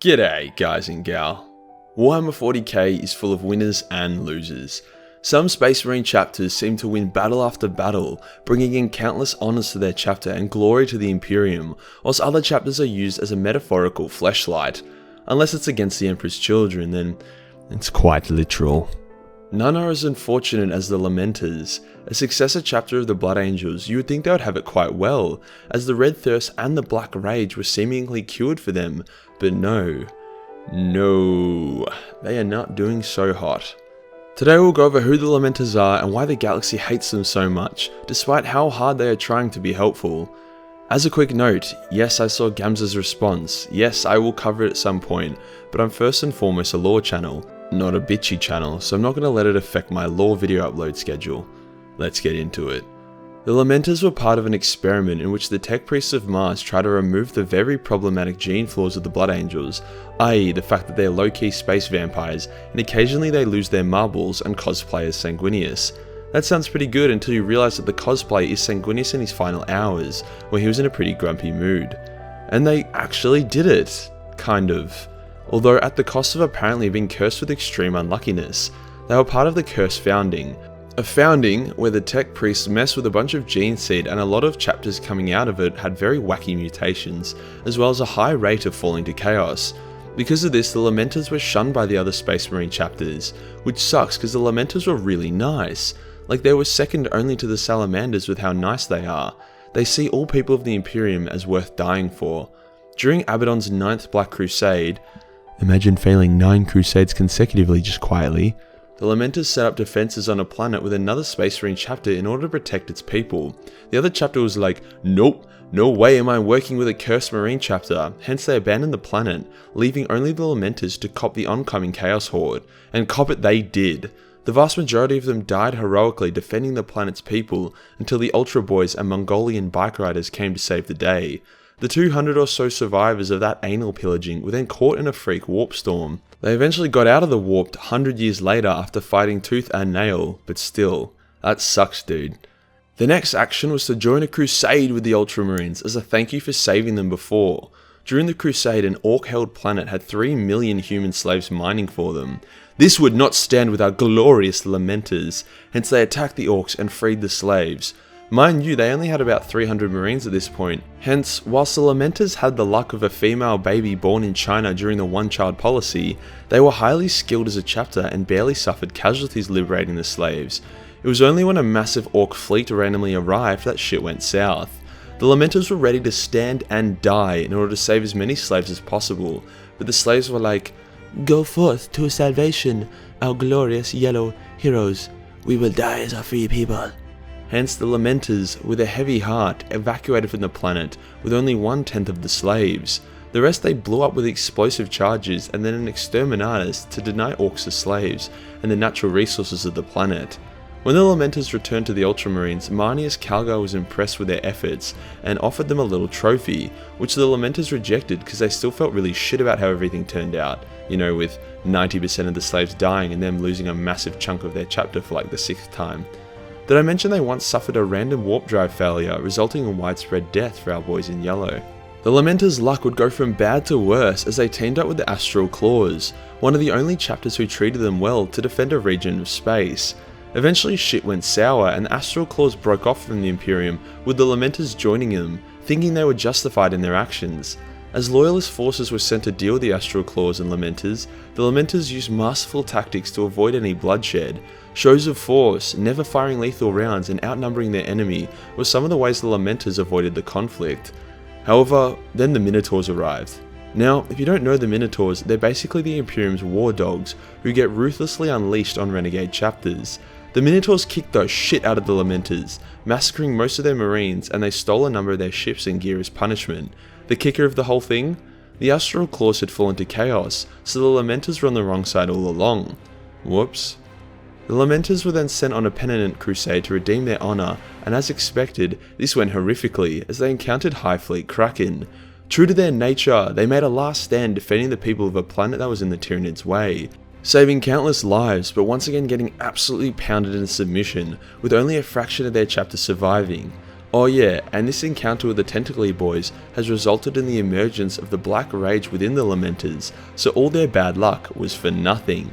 G'day guys and gal. Warhammer 40k is full of winners and losers. Some Space Marine chapters seem to win battle after battle, bringing in countless honours to their chapter and glory to the Imperium, whilst other chapters are used as a metaphorical fleshlight. Unless it's against the Emperor's children, then it's quite literal. None are as unfortunate as the Lamenters. A successor chapter of the Blood Angels, you would think they would have it quite well, as the Red Thirst and the Black Rage were seemingly cured for them, but no, they are not doing so hot. Today we'll go over who the Lamenters are and why the galaxy hates them so much, despite how hard they are trying to be helpful. As a quick note, yes, I saw Gamza's response, yes, I will cover it at some point, but I'm first and foremost a lore channel, not a bitchy channel, so I'm not going to let it affect my lore video upload schedule. Let's get into it. The Lamenters were part of an experiment in which the Tech Priests of Mars try to remove the very problematic gene flaws of the Blood Angels, i.e. the fact that they're low-key space vampires, and occasionally they lose their marbles and cosplay as Sanguinius. That sounds pretty good until you realise that the cosplay is Sanguinius in his final hours, where he was in a pretty grumpy mood. And they actually did it. Kind of. Although at the cost of apparently being cursed with extreme unluckiness. They were part of the Cursed Founding. A founding where the Tech Priests messed with a bunch of gene seed, and a lot of chapters coming out of it had very wacky mutations, as well as a high rate of falling to chaos. Because of this, the Lamenters were shunned by the other Space Marine chapters, which sucks because the Lamenters were really nice. Like they were second only to the Salamanders with how nice they are. They see all people of the Imperium as worth dying for. During Abaddon's 9th Black Crusade, imagine failing 9 crusades consecutively just quietly, the Lamenters set up defenses on a planet with another Space Marine chapter in order to protect its people. The other chapter was like, nope, no way am I working with a Cursed Marine chapter, hence they abandoned the planet, leaving only the Lamenters to cop the oncoming Chaos Horde. And cop it they did. The vast majority of them died heroically defending the planet's people until the Ultra Boys and Mongolian bike riders came to save the day. The 200 or so survivors of that anal pillaging were then caught in a freak warp storm. They eventually got out of the warp 100 years later after fighting tooth and nail, but still, that sucks dude. The next action was to join a crusade with the Ultramarines as a thank you for saving them before. During the crusade, an orc-held planet had 3 million human slaves mining for them. This would not stand with our glorious Lamenters, hence they attacked the orcs and freed the slaves. Mind you, they only had about 300 Marines at this point, hence, whilst the Lamenters had the luck of a female baby born in China during the one-child policy, they were highly skilled as a chapter and barely suffered casualties liberating the slaves. It was only when a massive orc fleet randomly arrived that shit went south. The Lamenters were ready to stand and die in order to save as many slaves as possible, but the slaves were like, "Go forth to salvation, our glorious yellow heroes. We will die as a free people." Hence the Lamenters, with a heavy heart, evacuated from the planet with only 1/10 of the slaves. The rest they blew up with explosive charges and then an exterminatus to deny orcs the slaves and the natural resources of the planet. When the Lamenters returned to the Ultramarines, Marneus Calgar was impressed with their efforts and offered them a little trophy, which the Lamenters rejected because they still felt really shit about how everything turned out, you know, with 90% of the slaves dying and them losing a massive chunk of their chapter for like the 6th time. Did I mention they once suffered a random warp drive failure, resulting in widespread death for our boys in yellow? The Lamenters' luck would go from bad to worse as they teamed up with the Astral Claws, one of the only chapters who treated them well to defend a region of space. Eventually shit went sour and the Astral Claws broke off from the Imperium, with the Lamenters joining them, thinking they were justified in their actions. As loyalist forces were sent to deal with the Astral Claws and Lamenters, the Lamenters used masterful tactics to avoid any bloodshed. Shows of force, never firing lethal rounds and outnumbering their enemy were some of the ways the Lamenters avoided the conflict. However, then the Minotaurs arrived. Now, if you don't know the Minotaurs, they're basically the Imperium's war dogs, who get ruthlessly unleashed on renegade chapters. The Minotaurs kicked the shit out of the Lamenters, massacring most of their Marines, and they stole a number of their ships and gear as punishment. The kicker of the whole thing? The Astral Claws had fallen to chaos, so the Lamenters were on the wrong side all along. Whoops. The Lamenters were then sent on a penitent crusade to redeem their honour, and as expected, this went horrifically as they encountered Hive Fleet Kraken. True to their nature, they made a last stand defending the people of a planet that was in the Tyranids' way, saving countless lives but once again getting absolutely pounded in submission, with only a fraction of their chapter surviving. Oh yeah, and this encounter with the Tentacly boys has resulted in the emergence of the Black Rage within the Lamenters, so all their bad luck was for nothing.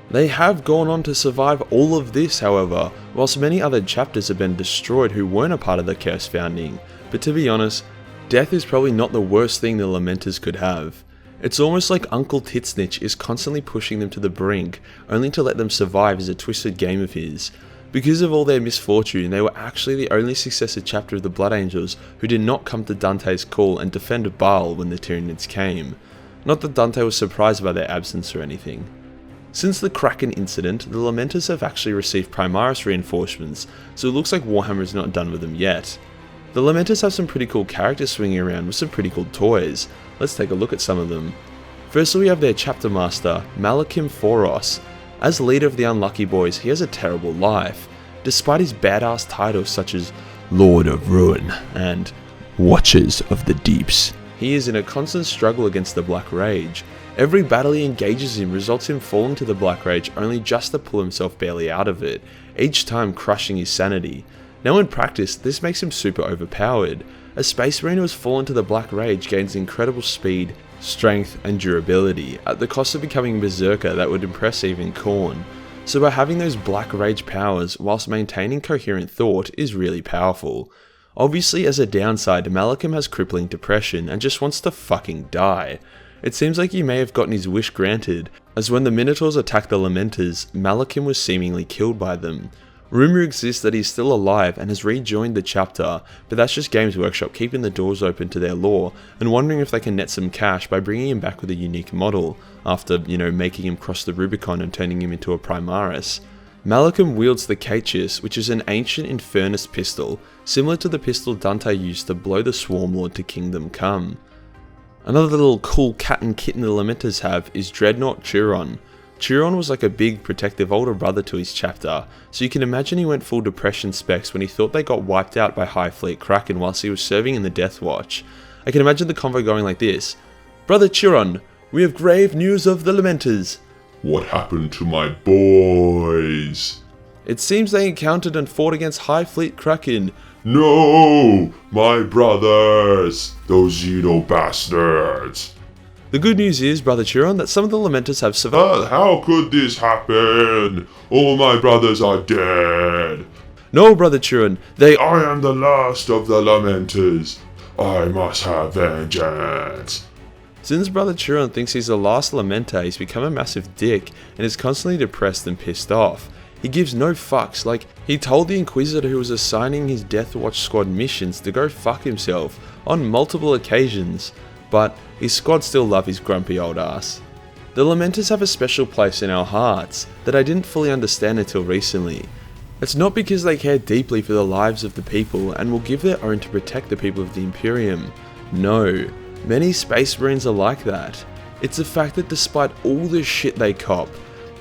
They have gone on to survive all of this, however, whilst many other chapters have been destroyed who weren't a part of the Curse founding, but to be honest, death is probably not the worst thing the Lamenters could have. It's almost like Uncle Titsnitch is constantly pushing them to the brink, only to let them survive as a twisted game of his. Because of all their misfortune, they were actually the only successive chapter of the Blood Angels who did not come to Dante's call and defend Baal when the Tyranids came. Not that Dante was surprised by their absence or anything. Since the Kraken incident, the Lamenters have actually received Primaris reinforcements, so it looks like Warhammer is not done with them yet. The Lamenters have some pretty cool characters swinging around with some pretty cool toys. Let's take a look at some of them. Firstly, we have their chapter master, Malakim Foros. As leader of the Unlucky Boys, he has a terrible life. Despite his badass titles such as Lord of Ruin and Watchers of the Deeps, he is in a constant struggle against the Black Rage. Every battle he engages in results in falling to the Black Rage only just to pull himself barely out of it, each time crushing his sanity. Now in practice, this makes him super overpowered. A Space Marine who has fallen to the Black Rage gains incredible speed, strength and durability, at the cost of becoming a berserker that would impress even Khorne. So by having those Black Rage powers whilst maintaining coherent thought is really powerful. Obviously as a downside, Malakim has crippling depression and just wants to fucking die. It seems like he may have gotten his wish granted, as when the Minotaurs attacked the Lamenters, Malakim was seemingly killed by them. Rumour exists that he's still alive and has rejoined the chapter, but that's just Games Workshop keeping the doors open to their lore and wondering if they can net some cash by bringing him back with a unique model, after, making him cross the Rubicon and turning him into a Primaris. Malakim wields the Caetius, which is an ancient Infernus pistol, similar to the pistol Dante used to blow the Swarmlord to Kingdom Come. Another little cool cat and kitten the Lamenters have is Dreadnought Chiron. Chiron was like a big protective older brother to his chapter, so you can imagine he went full depression specs when he thought they got wiped out by High Fleet Kraken whilst he was serving in the Death Watch. I can imagine the convo going like this: "Brother Chiron, we have grave news of the Lamenters. What happened to my boys? It seems they encountered and fought against High Fleet Kraken. No! My brothers! Those Xeno bastards! The good news is, Brother Chiron, that some of the Lamenters have survived." How could this happen? All my brothers are dead. "No, Brother Chiron, I am the last of the Lamenters. I must have vengeance." Since Brother Chiron thinks he's the last Lamenter, he's become a massive dick and is constantly depressed and pissed off. He gives no fucks, like, he told the Inquisitor who was assigning his Death Watch squad missions to go fuck himself on multiple occasions, but his squad still love his grumpy old ass. The Lamenters have a special place in our hearts that I didn't fully understand until recently. It's not because they care deeply for the lives of the people and will give their own to protect the people of the Imperium. No, many Space Marines are like that. It's the fact that despite all the shit they cop,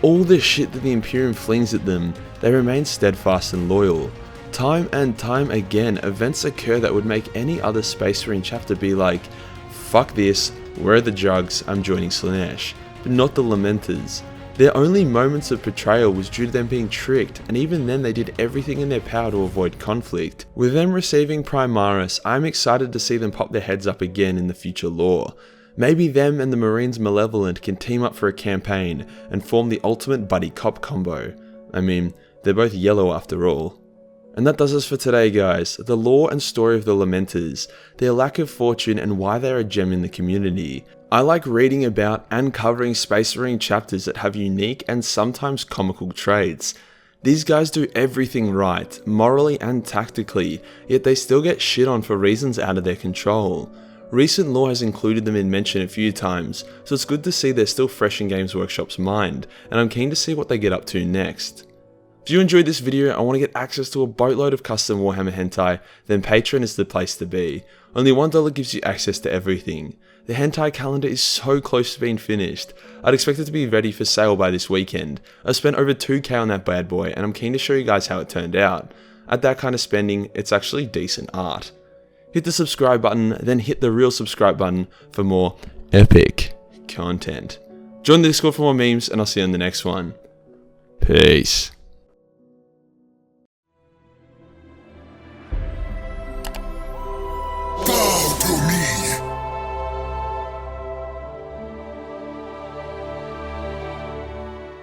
all the shit that the Imperium flings at them, they remain steadfast and loyal. Time and time again, events occur that would make any other Space Marine chapter be like, "Fuck this, where are the jugs, I'm joining Slaanesh," but not the Lamenters. Their only moments of betrayal was due to them being tricked, and even then they did everything in their power to avoid conflict. With them receiving Primaris, I'm excited to see them pop their heads up again in the future lore. Maybe them and the Marines Malevolent can team up for a campaign and form the ultimate buddy cop combo. I mean, they're both yellow after all. And that does us for today, guys. The lore and story of the Lamenters, their lack of fortune and why they're a gem in the community. I like reading about and covering Space Marine chapters that have unique and sometimes comical traits. These guys do everything right, morally and tactically, yet they still get shit on for reasons out of their control. Recent lore has included them in mention a few times, so it's good to see they're still fresh in Games Workshop's mind, and I'm keen to see what they get up to next. If you enjoyed this video and want to get access to a boatload of custom Warhammer hentai, then Patreon is the place to be. Only $1 gives you access to everything. The hentai calendar is so close to being finished. I'd expect it to be ready for sale by this weekend. I've spent over 2k on that bad boy and I'm keen to show you guys how it turned out. At that kind of spending, it's actually decent art. Hit the subscribe button, then hit the real subscribe button for more epic content. Join the Discord for more memes and I'll see you in the next one. Peace.